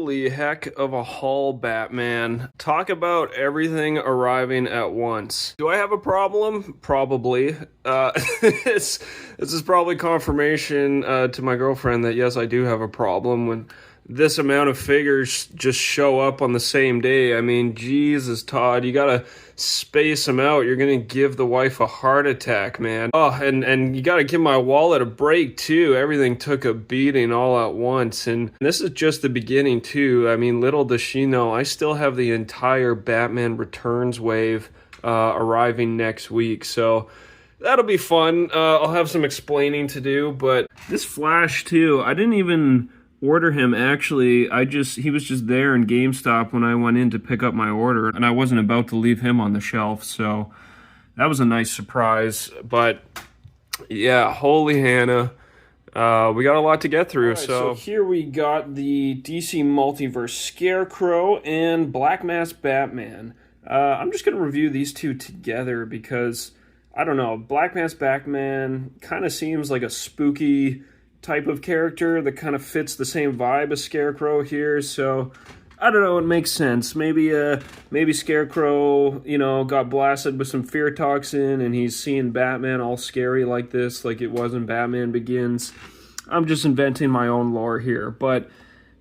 Holy heck of a haul, Batman. Talk about everything arriving at once. Do I have a problem? Probably. This is probably confirmation to my girlfriend that yes, I do have a problem when this amount of figures just show up on the same day. I mean, Jesus, Todd, you gotta space them out. You're gonna give the wife a heart attack, man. Oh, and you gotta give my wallet a break, too. Everything took a beating all at once, and this is just the beginning, too. I mean, little does she know, I still have the entire Batman Returns wave arriving next week, so that'll be fun. I'll have some explaining to do, but this Flash, too, I didn't even order him. Actually, he was just there in GameStop when I went in to pick up my order, and I wasn't about to leave him on the shelf, so that was a nice surprise. But yeah, holy Hannah, we got a lot to get through. Right, so here we got the DC Multiverse Scarecrow and Black Mask Batman. I'm just gonna review these two together because I don't know, Black Mask Batman kind of seems like a spooky type of character that kind of fits the same vibe as Scarecrow here, so I don't know, it makes sense. Maybe Scarecrow, got blasted with some fear toxin and he's seeing Batman all scary like this, like it was in Batman Begins. I'm just inventing my own lore here, but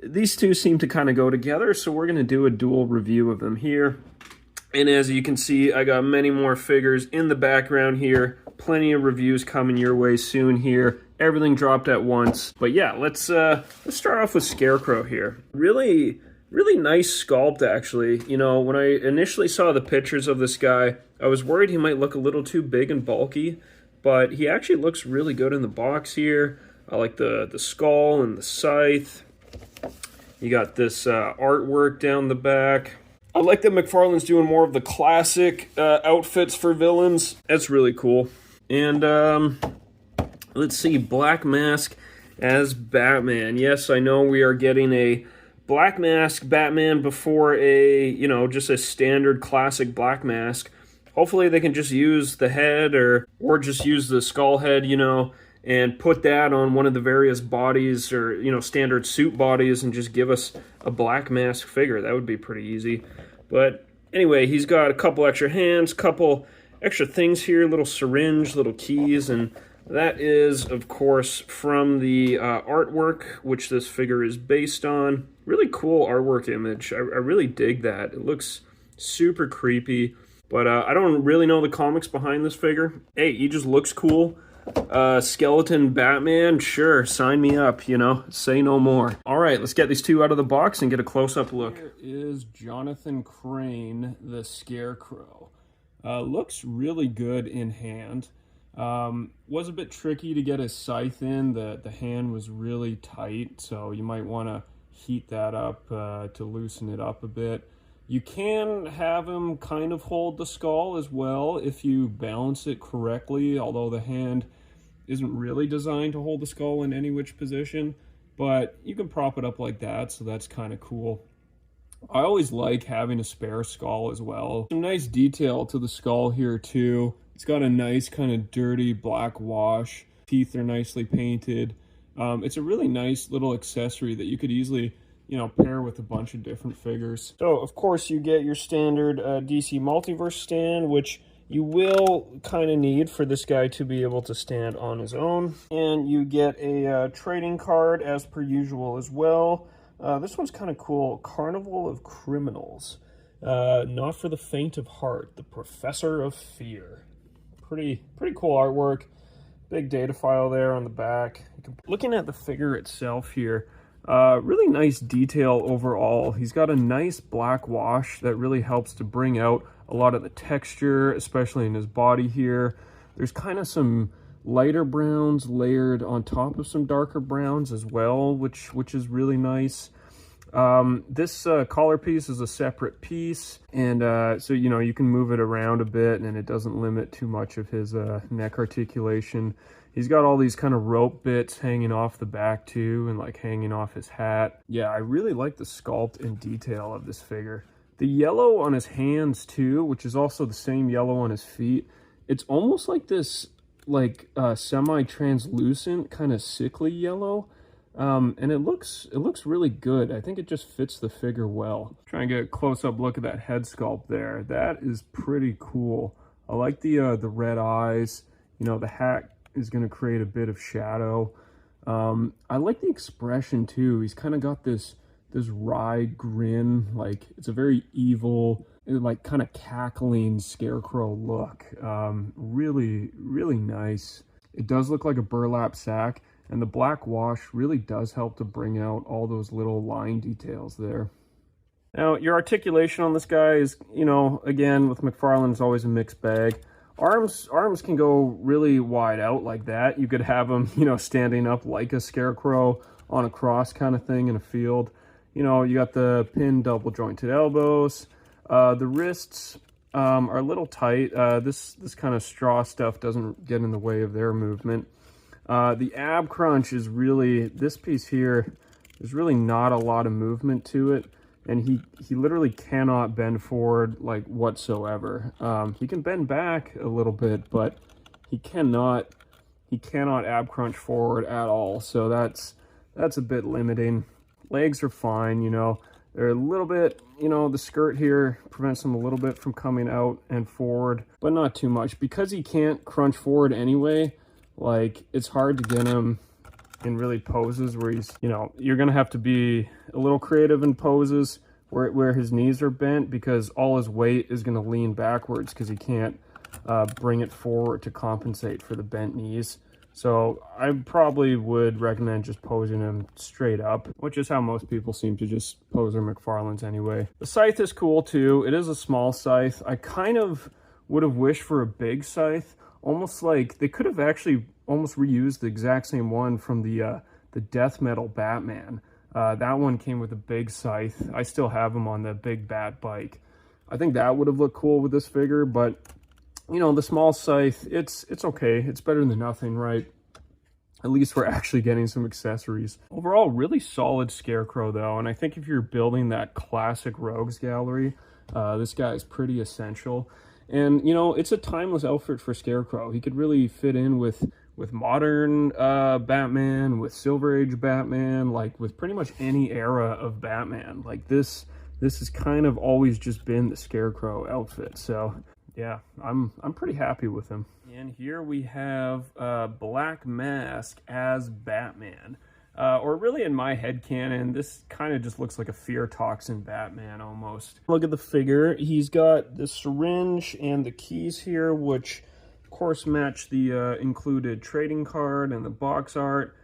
these two seem to kind of go together, so we're going to do a dual review of them here. And as you can see, I got many more figures in the background here. Plenty of reviews coming your way soon here. Everything dropped at once. But yeah, let's start off with Scarecrow here. Really nice sculpt, actually. When I initially saw the pictures of this guy, I was worried he might look a little too big and bulky, but he actually looks really good in the box here. I like the skull and the scythe. You got this artwork down the back. I like that McFarlane's doing more of the classic outfits for villains. That's really cool. And let's see, Black Mask as Batman. Yes, I know we are getting a Black Mask Batman before a, just a standard classic Black Mask. Hopefully they can just use the head or just use the skull head, and put that on one of the various bodies or, standard suit bodies and just give us a Black Mask figure. That would be pretty easy. But anyway, he's got a couple extra hands, couple extra things here, little syringe, little keys, and that is, of course, from the artwork, which this figure is based on. Really cool artwork image. I really dig that. It looks super creepy, but I don't really know the comics behind this figure. Hey, he just looks cool. Skeleton Batman, sure, sign me up, say no more. All right, let's get these two out of the box and get a close-up look. Here is Jonathan Crane, the Scarecrow. Looks really good in hand. Was a bit tricky to get his scythe in. The hand was really tight, so you might want to heat that up to loosen it up a bit. You can have him kind of hold the skull as well if you balance it correctly, although the hand isn't really designed to hold the skull in any which position, but you can prop it up like that, so that's kind of cool. I always like having a spare skull as well. Some nice detail to the skull here too. It's got a nice kind of dirty black wash. Teeth are nicely painted. It's a really nice little accessory that you could easily, pair with a bunch of different figures. So, of course, you get your standard DC Multiverse stand, which you will kind of need for this guy to be able to stand on his own. And you get a trading card as per usual as well. This one's kind of cool. Carnival of Criminals. Not for the faint of heart. The Professor of Fear. Pretty cool artwork. Big data file there on the back. Looking at the figure itself here, really nice detail overall. He's got a nice black wash that really helps to bring out a lot of the texture, especially in his body here. There's kind of some lighter browns layered on top of some darker browns as well, which is really nice. This collar piece is a separate piece, and so you can move it around a bit and it doesn't limit too much of his neck articulation. He's got all these kind of rope bits hanging off the back too, and like hanging off his hat. Yeah, I really like the sculpt and detail of this figure. The yellow on his hands too, which is also the same yellow on his feet, it's almost like this semi-translucent kind of sickly yellow. And it looks really good. I think it just fits the figure well. Try and get a close-up look at that head sculpt there. That is pretty cool. I like the red eyes. You know, the hat is going to create a bit of shadow. I like the expression too. He's kind of got this wry grin, like it's a very evil, like kind of cackling Scarecrow look. Really, really nice. It does look like a burlap sack, and the black wash really does help to bring out all those little line details there. Now, your articulation on this guy is, you know, again, with McFarlane, it's always a mixed bag. Arms can go really wide out like that. You could have him, you know, standing up like a Scarecrow on a cross kind of thing in a field. You know, you got the pinned double jointed elbows. The wrists are a little tight. This kind of straw stuff doesn't get in the way of their movement. The ab crunch is really, this piece here, there's really not a lot of movement to it. And he literally cannot bend forward like whatsoever. He can bend back a little bit, but he cannot ab crunch forward at all. So that's a bit limiting. Legs are fine, you know. They're a little bit, you know, the skirt here prevents him a little bit from coming out and forward, but not too much. Because he can't crunch forward anyway, like, it's hard to get him in really poses where he's, you know, you're gonna have to be a little creative in poses where his knees are bent, because all his weight is gonna lean backwards because he can't bring it forward to compensate for the bent knees. So I probably would recommend just posing him straight up, which is how most people seem to just pose their McFarlanes anyway. The scythe is cool too. It is a small scythe. I kind of would have wished for a big scythe, almost like they could have actually almost reused the exact same one from the death metal Batman. That one came with a big scythe. I still have him on the big bat bike. I think that would have looked cool with this figure, but you know, the small scythe, it's okay. It's better than nothing, right? At least we're actually getting some accessories. Overall, really solid Scarecrow though, and I think if you're building that classic Rogues gallery, this guy is pretty essential. And you know, it's a timeless outfit for Scarecrow. He could really fit in with modern Batman, with Silver Age Batman, like with pretty much any era of Batman. Like this has kind of always just been the Scarecrow outfit. So yeah, I'm pretty happy with him. And here we have Black Mask as Batman. Or really in my headcanon, this kind of just looks like a fear toxin Batman almost. Look at the figure. He's got the syringe and the keys here, which of course match the included trading card and the box art.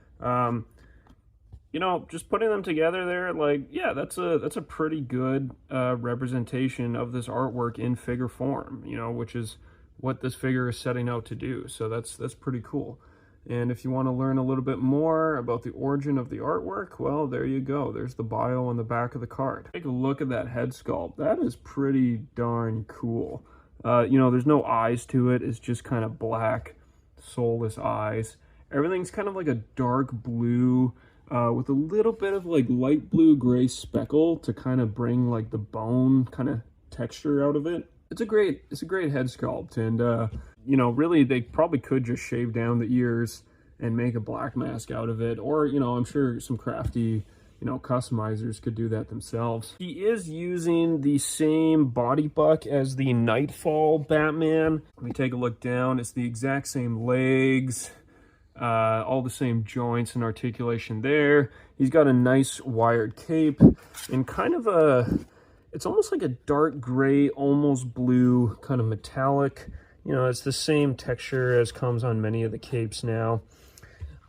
You know, just putting them together there, like, yeah, that's a pretty good representation of this artwork in figure form, you know, which is what this figure is setting out to do. So that's pretty cool. And if you want to learn a little bit more about the origin of the artwork, well, there you go. There's the bio on the back of the card. Take a look at that head sculpt. That is pretty darn cool. You know, there's no eyes to it. It's just kind of black, soulless eyes. Everything's kind of like a dark blue with a little bit of like light blue gray speckle to kind of bring like the bone kind of texture out of it. It's a great head sculpt, and you know, really they probably could just shave down the ears and make a Black Mask out of it, or you know, I'm sure some crafty, you know, customizers could do that themselves. He is using the same body buck as the Nightfall Batman. Let me take a look down. It's the exact same legs, all the same joints and articulation there. He's got a nice wired cape and kind of a, it's almost like a dark gray, almost blue, kind of metallic. You know, it's the same texture as comes on many of the capes now.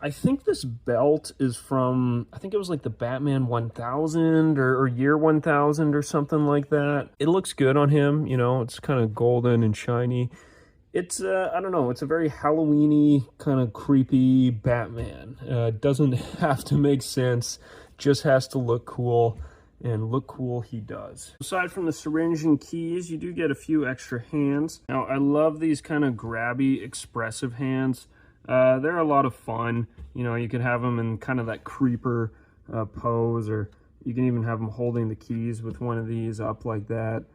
I think this belt is from, I think it was like the Batman 1000 or year 1000 or something like that. It looks good on him, you know, it's kind of golden and shiny. It's, I don't know, it's a very Halloween-y, kind of creepy Batman. Doesn't have to make sense, just has to look cool. And look cool he does. Aside from the syringe and keys, you do get a few extra hands. Now, I love these kind of grabby, expressive hands. They're a lot of fun. You know, you could have them in kind of that creeper pose, or you can even have them holding the keys with one of these up like that.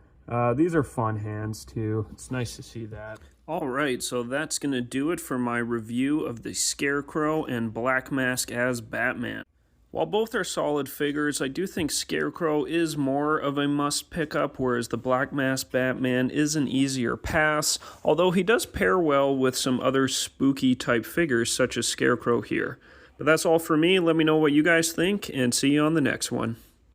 These are fun hands too. It's nice to see that. All right, so that's gonna do it for my review of the Scarecrow and Black Mask as Batman. While both are solid figures, I do think Scarecrow is more of a must pick up, whereas the Black Mask Batman is an easier pass, although he does pair well with some other spooky type figures such as Scarecrow here. But that's all for me. Let me know what you guys think, and see you on the next one.